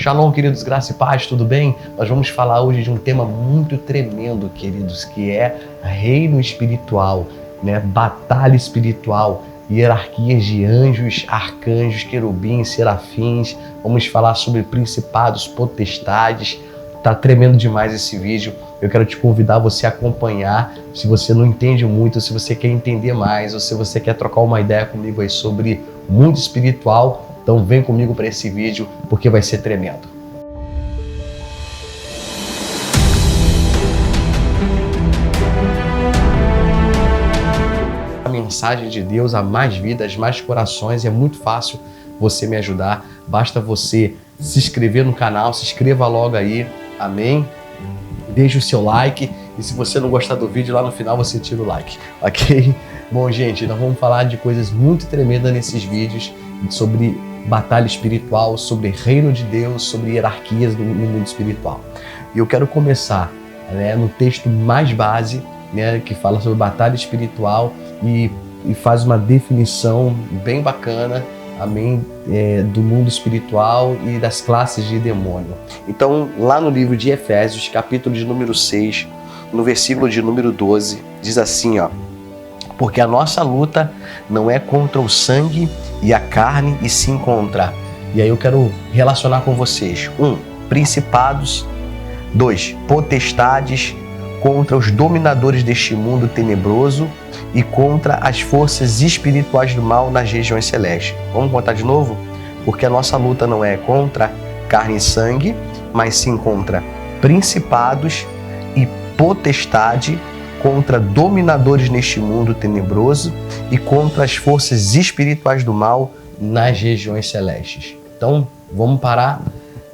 Shalom, queridos, graça e paz, tudo bem? Nós vamos falar hoje de um tema muito tremendo, queridos, que é reino espiritual, né? Batalha espiritual, hierarquias de anjos, arcanjos, querubins, serafins. Vamos falar sobre principados, potestades. Tá tremendo demais esse vídeo. Eu quero te convidar a você acompanhar. Se você não entende muito, se você quer entender mais, ou se você quer trocar uma ideia comigo aí sobre o mundo espiritual, então vem comigo para esse vídeo, porque vai ser tremendo. A mensagem de Deus a mais vidas, mais corações, e é muito fácil você me ajudar. Basta você se inscrever no canal, se inscreva logo aí, amém? Deixe o seu like, e se você não gostar do vídeo, lá no final você tira o like, ok? Bom, gente, nós vamos falar de coisas muito tremendas nesses vídeos, sobre batalha espiritual, sobre reino de Deus, sobre hierarquias no mundo espiritual. E eu quero começar, né, no texto mais base, né, que fala sobre batalha espiritual e faz uma definição bem bacana, amém, do mundo espiritual e das classes de demônio. Então, lá no livro de Efésios, capítulo de número 6, no versículo de número 12, diz assim, ó: porque a nossa luta não é contra o sangue e a carne, e sim contra. E aí eu quero relacionar com vocês. 1. Principados. 2. Potestades, contra os dominadores deste mundo tenebroso e contra as forças espirituais do mal nas regiões celestes. Vamos contar de novo? Porque a nossa luta não é contra carne e sangue, mas sim contra principados e potestade, contra dominadores neste mundo tenebroso e contra as forças espirituais do mal nas regiões celestes. Então, vamos parar,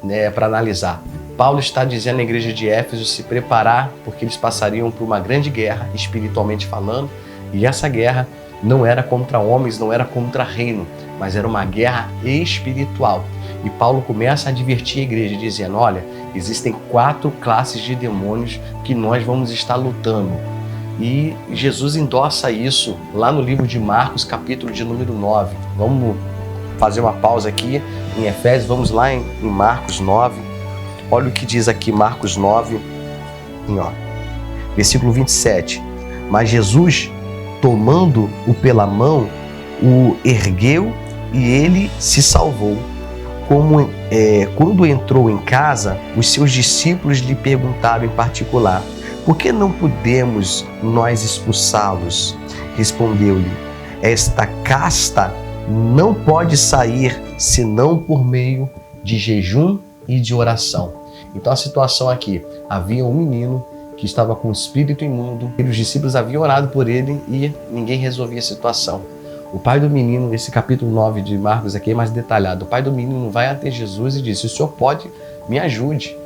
né, para analisar. Paulo está dizendo à igreja de Éfeso se preparar, porque eles passariam por uma grande guerra, espiritualmente falando, e essa guerra não era contra homens, não era contra reino, mas era uma guerra espiritual. E Paulo começa a advertir a igreja, dizendo, olha, existem 4 classes de demônios que nós vamos estar lutando. E Jesus endossa isso lá no livro de Marcos, capítulo de número 9. Vamos fazer uma pausa aqui em Efésios, vamos lá em Marcos 9. Olha o que diz aqui Marcos 9, versículo 27. Mas Jesus, tomando-o pela mão, o ergueu e ele se salvou. Quando entrou em casa, os seus discípulos lhe perguntaram em particular: por que não podemos nós expulsá-los? Respondeu-lhe: esta casta não pode sair senão por meio de jejum e de oração. Então a situação aqui, havia um menino que estava com o espírito imundo, e os discípulos haviam orado por ele e ninguém resolvia a situação. O pai do menino, esse capítulo 9 de Marcos aqui é mais detalhado, o pai do menino vai até Jesus e diz: o senhor pode, me ajude.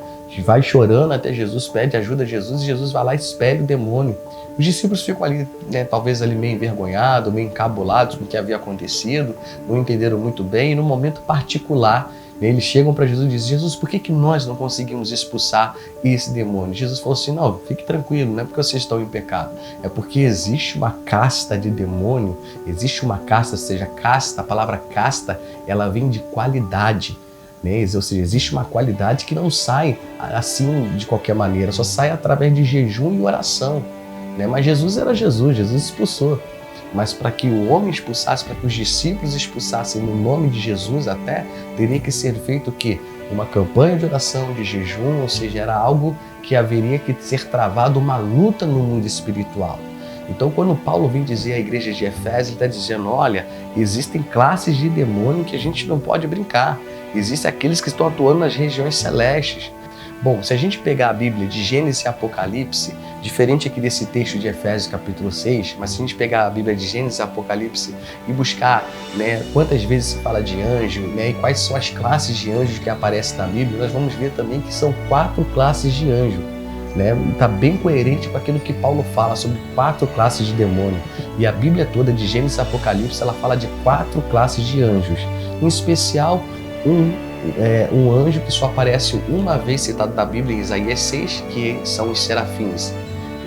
Vai chorando até Jesus, pede ajuda a Jesus, e Jesus vai lá e expele o demônio. Os discípulos ficam ali, né, talvez ali meio envergonhados, meio encabulados com o que havia acontecido, não entenderam muito bem, e no momento particular, né, eles chegam para Jesus e dizem: Jesus, por que nós não conseguimos expulsar esse demônio? Jesus falou assim: não, fique tranquilo, não é porque vocês estão em pecado, é porque existe uma casta de demônio, existe uma casta, ou seja, casta, a palavra casta, ela vem de qualidade. Ou seja, existe uma qualidade que não sai assim de qualquer maneira, só sai através de jejum e oração. Mas Jesus era Jesus, Jesus expulsou. Mas para que o homem expulsasse, para que os discípulos expulsassem no nome de Jesus até, teria que ser feito o quê? Uma campanha de oração, de jejum, ou seja, era algo que haveria que ser travado, uma luta no mundo espiritual. Então, quando Paulo vem dizer à igreja de Efésios, ele está dizendo: olha, existem classes de demônio que a gente não pode brincar. Existem aqueles que estão atuando nas regiões celestes. Bom, se a gente pegar a Bíblia de Gênesis e Apocalipse, diferente aqui desse texto de Efésios capítulo 6, mas se a gente pegar a Bíblia de Gênesis e Apocalipse e buscar, né, quantas vezes se fala de anjo, né, e quais são as classes de anjos que aparecem na Bíblia, nós vamos ver também que são 4 classes de anjo. Está bem coerente com aquilo que Paulo fala sobre 4 classes de demônio. E a Bíblia toda de Gênesis e Apocalipse, ela fala de 4 classes de anjos. Em especial, um anjo que só aparece uma vez citado na Bíblia, em Isaías 6, que são os serafins.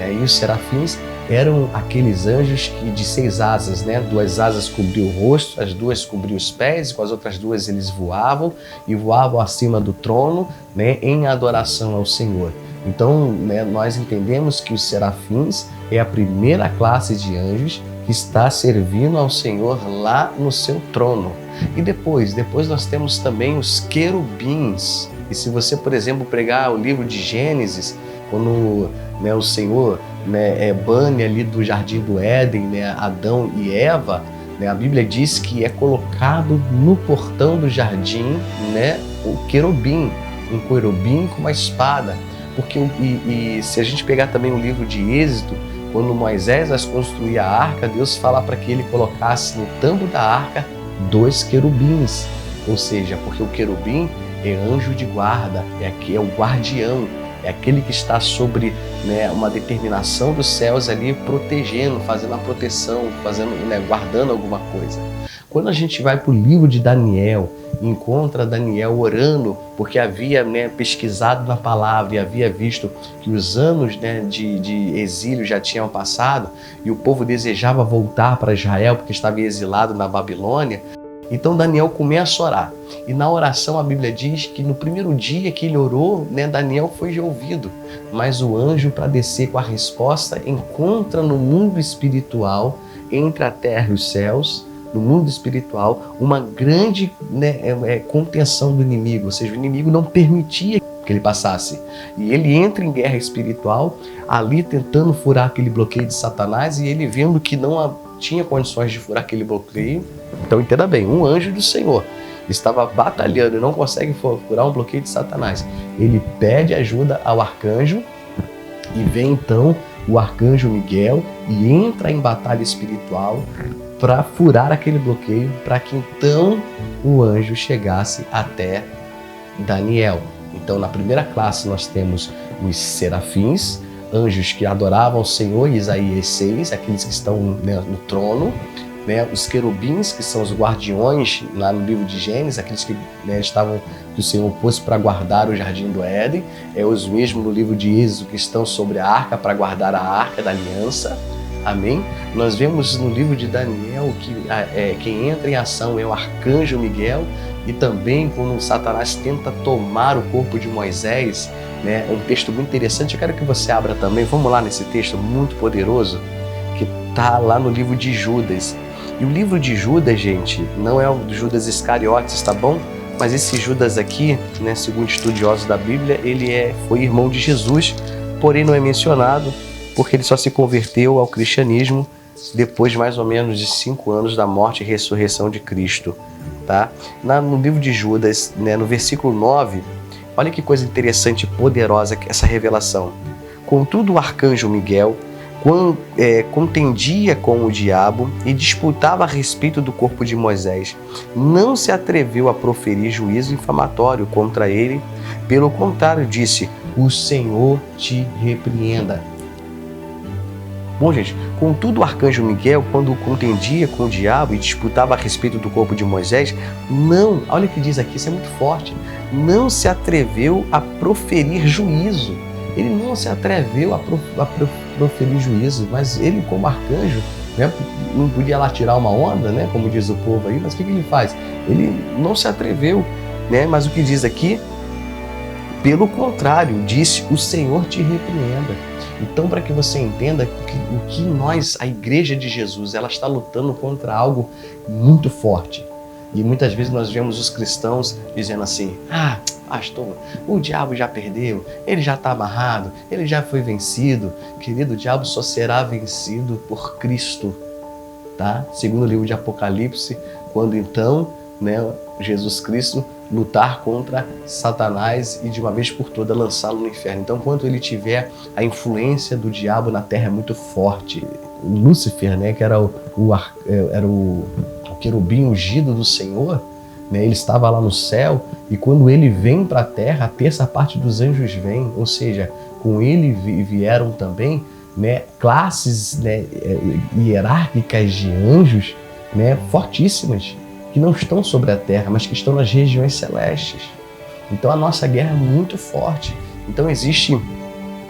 E os serafins eram aqueles anjos que de 6 asas, né? 2 asas cobriam o rosto, as 2 cobriam os pés, e com as outras 2 eles voavam e voavam acima do trono, né? Em adoração ao Senhor. Então, né, nós entendemos que os serafins é a primeira classe de anjos que está servindo ao Senhor lá no seu trono. E depois nós temos também os querubins. E se você, por exemplo, pregar o livro de Gênesis, quando, né, o Senhor, né, bane ali do jardim do Éden, né, Adão e Eva, né, a Bíblia diz que é colocado no portão do jardim, né, o querubim, um querubim com uma espada. Porque se a gente pegar também o livro de Êxodo, quando Moisés vai construir a arca, Deus fala para que ele colocasse no tambo da arca 2 querubins. Ou seja, porque o querubim é anjo de guarda, é o guardião, é aquele que está sobre, né, uma determinação dos céus ali, protegendo, fazendo a proteção, né, guardando alguma coisa. Quando a gente vai para o livro de Daniel, encontra Daniel orando, porque havia, né, pesquisado na palavra e havia visto que os anos, né, de exílio já tinham passado e o povo desejava voltar para Israel porque estava exilado na Babilônia. Então Daniel começa a orar. E na oração a Bíblia diz que no primeiro dia que ele orou, né, Daniel foi ouvido. Mas o anjo, para descer com a resposta, encontra no mundo espiritual, entre a terra e os céus, no mundo espiritual, uma grande, né, contenção do inimigo. Ou seja, o inimigo não permitia que ele passasse. E ele entra em guerra espiritual, ali tentando furar aquele bloqueio de Satanás, e ele vendo que não tinha condições de furar aquele bloqueio. Então entenda bem, um anjo do Senhor estava batalhando e não consegue furar um bloqueio de Satanás. Ele pede ajuda ao arcanjo e vem então o arcanjo Miguel e entra em batalha espiritual para furar aquele bloqueio, para que então o anjo chegasse até Daniel. Então na primeira classe nós temos os serafins, anjos que adoravam o Senhor, Isaías 6, aqueles que estão, né, no trono, né, os querubins, que são os guardiões lá no livro de Gênesis, aqueles que, né, que o Senhor pôs para guardar o jardim do Éden, os mesmos no livro de Êxodo que estão sobre a arca para guardar a arca da aliança. Amém? Nós vemos no livro de Daniel que quem entra em ação é o arcanjo Miguel, e também quando Satanás tenta tomar o corpo de Moisés, né, um texto muito interessante. Eu quero que você abra também, vamos lá nesse texto muito poderoso, que está lá no livro de Judas. E o livro de Judas, gente, não é o de Judas Iscariotes, tá bom? Mas esse Judas aqui, né, segundo estudiosos da Bíblia, ele foi irmão de Jesus, porém não é mencionado, porque ele só se converteu ao cristianismo depois de mais ou menos de 5 anos da morte e ressurreição de Cristo. Tá? No livro de Judas, né, no versículo 9, olha que coisa interessante e poderosa essa revelação. Contudo, o arcanjo Miguel contendia com o diabo e disputava a respeito do corpo de Moisés. Não se atreveu a proferir juízo infamatório contra ele. Pelo contrário, disse: o Senhor te repreenda. Bom, gente, contudo o arcanjo Miguel, quando contendia com o diabo e disputava a respeito do corpo de Moisés, olha o que diz aqui, isso é muito forte, não se atreveu a proferir juízo. Ele não se atreveu a proferir juízo, mas ele, como arcanjo, né, não podia lá tirar uma onda, né, como diz o povo aí, mas o que ele faz? Ele não se atreveu, né, mas o que diz aqui? Pelo contrário, disse: o Senhor te repreenda. Então, para que você entenda o que nós, a Igreja de Jesus, ela está lutando contra algo muito forte. E muitas vezes nós vemos os cristãos dizendo assim: pastor, o diabo já perdeu, ele já está amarrado, ele já foi vencido. Querido, o diabo só será vencido por Cristo, tá? Segundo o livro de Apocalipse, quando então, né, Jesus Cristo lutar contra Satanás e de uma vez por todas lançá-lo no inferno. Então, quando ele tiver a influência do diabo na terra é muito forte, Lúcifer, né, que era o querubim ungido do Senhor, né, ele estava lá no céu, e quando ele vem para a terra, a terça parte dos anjos vem, ou seja, com ele vieram também, né, classes, né, hierárquicas de anjos, né, fortíssimas, que não estão sobre a terra, mas que estão nas regiões celestes. Então a nossa guerra é muito forte. Então existe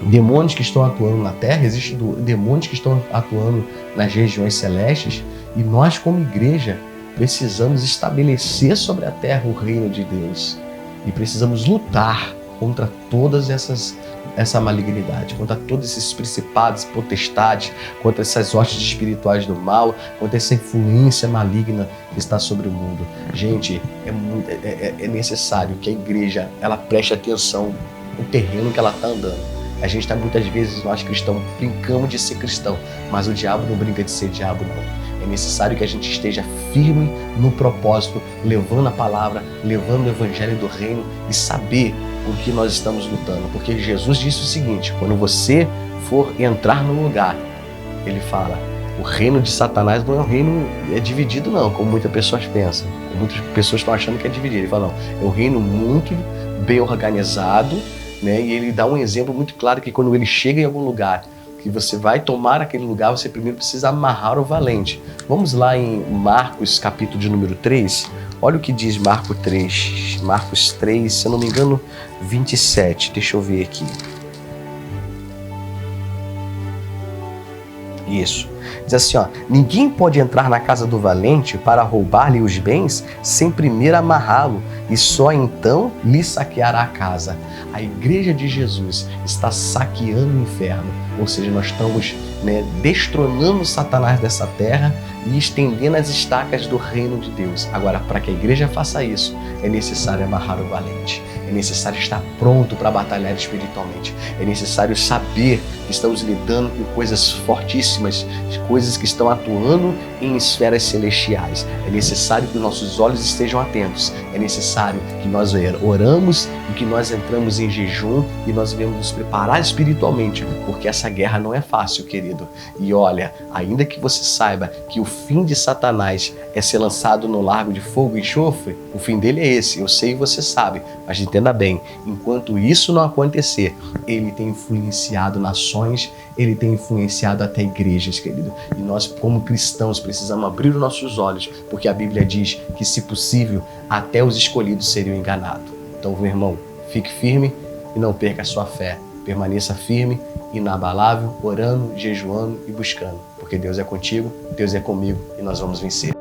demônios que estão atuando na terra, existem demônios que estão atuando nas regiões celestes, e nós, como igreja, precisamos estabelecer sobre a terra o reino de Deus e precisamos lutar contra todas essa malignidade, contra todos esses principados, potestades, contra essas hostes espirituais do mal, contra essa influência maligna que está sobre o mundo. Gente, é necessário que a igreja ela preste atenção no terreno que ela está andando. A gente está muitas vezes, nós cristãos, brincamos de ser cristão, mas o diabo não brinca de ser diabo, não. É necessário que a gente esteja firme no propósito, levando a palavra, levando o evangelho do reino e saber o que nós estamos lutando. Porque Jesus disse o seguinte: quando você for entrar no lugar, ele fala, o reino de Satanás não é um reino dividido não, como muitas pessoas pensam. Muitas pessoas estão achando que é dividido. Ele fala, não, é um reino muito bem organizado, né? E ele dá um exemplo muito claro que quando ele chega em algum lugar, que você vai tomar aquele lugar, você primeiro precisa amarrar o valente. Vamos lá em Marcos, capítulo de número 3. Olha o que diz Marcos 3, se eu não me engano, 27. Deixa eu ver aqui. Isso. Diz assim, ó, ninguém pode entrar na casa do valente para roubar-lhe os bens sem primeiro amarrá-lo e só então lhe saqueará a casa. A igreja de Jesus está saqueando o inferno, ou seja, nós estamos destronando Satanás dessa terra e estendendo as estacas do reino de Deus. Agora, para que a igreja faça isso, é necessário amarrar o valente. É necessário estar pronto para batalhar espiritualmente. É necessário saber que estamos lidando com coisas fortíssimas, coisas que estão atuando em esferas celestiais. É necessário que nossos olhos estejam atentos. É necessário que nós oramos e que nós entramos em jejum e nós devemos nos preparar espiritualmente, porque essa guerra não é fácil, querido. E olha, ainda que você saiba que o fim de Satanás é ser lançado no lago de fogo e enxofre, o fim dele é esse, eu sei e você sabe, mas entenda bem, enquanto isso não acontecer, ele tem influenciado nações, ele tem influenciado até igrejas, querido. E nós, como cristãos, precisamos abrir os nossos olhos, porque a Bíblia diz que, se possível, até os escolhidos seriam enganados. Então, meu irmão, fique firme e não perca a sua fé. Permaneça firme, inabalável, orando, jejuando e buscando, porque Deus é contigo, Deus é comigo e nós vamos vencer.